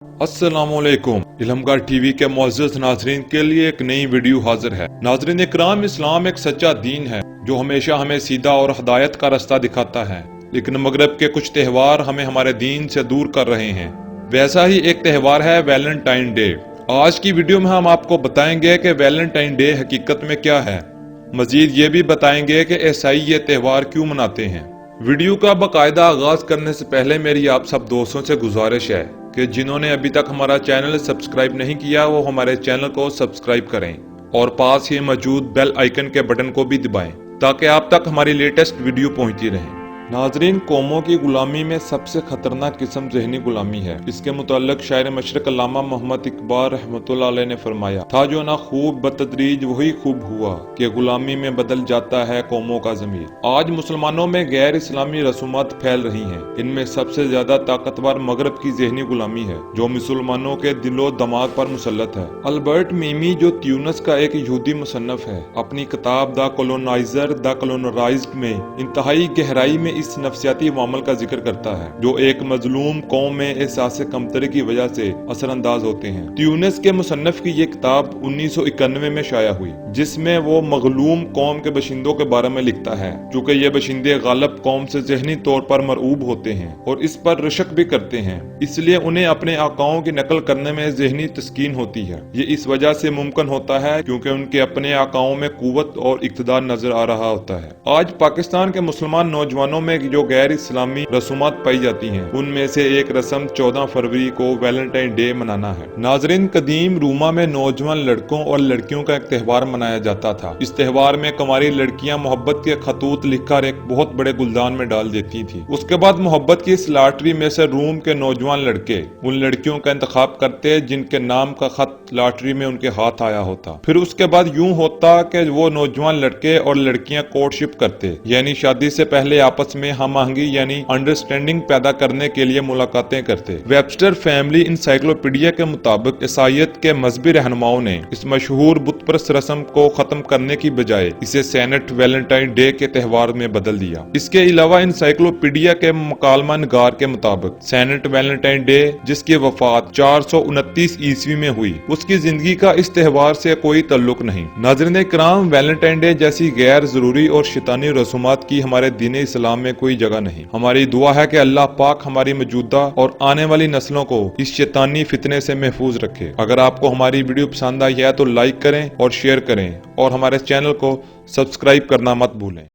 अस्सलाम वालेकुम। इल्मगार टीवी के मुअज़्ज़ज़ नाज़रीन के लिए एक नई वीडियो हाजिर है। नाज़रीन इकराम, इस्लाम एक सच्चा दीन है जो हमेशा हमें सीधा और हिदायत का रास्ता दिखाता है, लेकिन मगरब के कुछ त्यौहार हमें हमारे दीन से दूर कर रहे हैं। वैसा ही एक त्यौहार है वैलेंटाइन डे। आज की वीडियो में हम आपको बताएंगे कि वैलेंटाइन डे हकीकत में क्या है। मजीद ये भी बताएंगे कि ईसाई ये त्यौहार क्यों मनाते हैं। वीडियो का बाकायदा आगाज करने से पहले मेरी आप सब दोस्तों से गुजारिश है कि जिन्होंने अभी तक हमारा चैनल सब्सक्राइब नहीं किया वो हमारे चैनल को सब्सक्राइब करें और पास ही मौजूद बेल आइकन के बटन को भी दबाएं ताकि आप तक हमारी लेटेस्ट वीडियो पहुंचती रहे। नाजरीन, कौमों की गुलामी में सबसे खतरनाक किस्म ज़हनी गुलामी है। इसके मुताल्लिक शायर मशरक अल्लामा मोहम्मद इकबाल रहमतुल्लाह अलैह ने फरमाया था, जो ना खूब बतदरीज वही खूब हुआ कि गुलामी में बदल जाता है कौमों का ज़मीर। आज मुसलमानों में गैर इस्लामी रसूमात फैल रही हैं। इनमें सबसे ज्यादा ताकतवर मगरब की ज़हनी गुलामी है जो मुसलमानों के दिलो दिमाग पर मुसल्लत है। अल्बर्ट मीमी, जो ट्यूनिस का एक यहूदी मुसन्नफ है, अपनी किताब द कॉलोनाइजर द कॉलोनाइज्ड में इंतहाई गहराई में इस नफ्सियाती मामल का जिक्र करता है जो एक मजलूम कौम में एहसास कमतरी की वजह से असरअंदाज होते हैं। ट्यूनिस के मुसन्नफ की ये किताब 1991 में शाया हुई, जिसमें वो मगलूम कौम के बशिंदों के बारे में लिखता है। चूँकि ये बशिंदे गालिब कौम से ज़हनी तौर पर मरऊब होते हैं और इस पर रशक भी करते हैं, इसलिए उन्हें अपने आकाओं की नकल करने में ज़हनी तस्कीन होती है। ये इस वजह से मुमकिन होता है क्योंकि उनके अपने आकाओं में कुव्वत और इक़्तिदार नजर आ रहा होता है। आज पाकिस्तान के मुसलमान नौजवानों में जो गैर इस्लामी रसूमात पाई जाती हैं, उनमें से एक रस्म 14 फरवरी को वैलेंटाइन डे मनाना है। नाजरीन, कदीम रूमा में नौजवान लड़कों और लड़कियों का एक त्यौहार मनाया जाता था। इस त्यौहार में कुंवारी लड़कियां मोहब्बत के खतूत लिखकर एक बहुत बड़े गुलदान में डाल देती थी। उसके बाद मोहब्बत की इस लॉटरी में से रूम के नौजवान लड़के उन लड़कियों का इंतखाब करते जिनके नाम का खत लॉटरी में उनके हाथ आया होता। फिर उसके बाद यूं होता कि वो नौजवान लड़के और लड़कियां कोर्टशिप करते, यानी शादी से पहले आपस में हम आहंगी यानी अंडरस्टैंडिंग पैदा करने के लिए मुलाकातें करते। वेबस्टर फैमिली इंसाइक्लोपीडिया के मुताबिक ईसाइयत के मजहबी रहनुमाओं ने इस मशहूर बुतप्रस्त रस्म को खत्म करने की बजाय इसे सेनेट वैलेंटाइन डे के त्यौहार में बदल दिया। इसके अलावा इंसाइक्लोपीडिया के मकालमा निगार के मुताबिक सेनेट वैलेंटाइन डे, जिसकी वफात 429 ईस्वी में हुई, उसकी जिंदगी का इस त्यौहार से कोई ताल्लुक नहीं। नाज़रीन इकराम, वैलेंटाइन डे जैसी गैर जरूरी और शैतानी रसूमात की हमारे दीन इस्लाम में कोई जगह नहीं। हमारी दुआ है कि अल्लाह पाक हमारी मौजूदा और आने वाली नस्लों को इस शैतानी फितने से महफूज रखे। अगर आपको हमारी वीडियो पसंद आई है तो लाइक करें और शेयर करें और हमारे चैनल को सब्सक्राइब करना मत भूलें।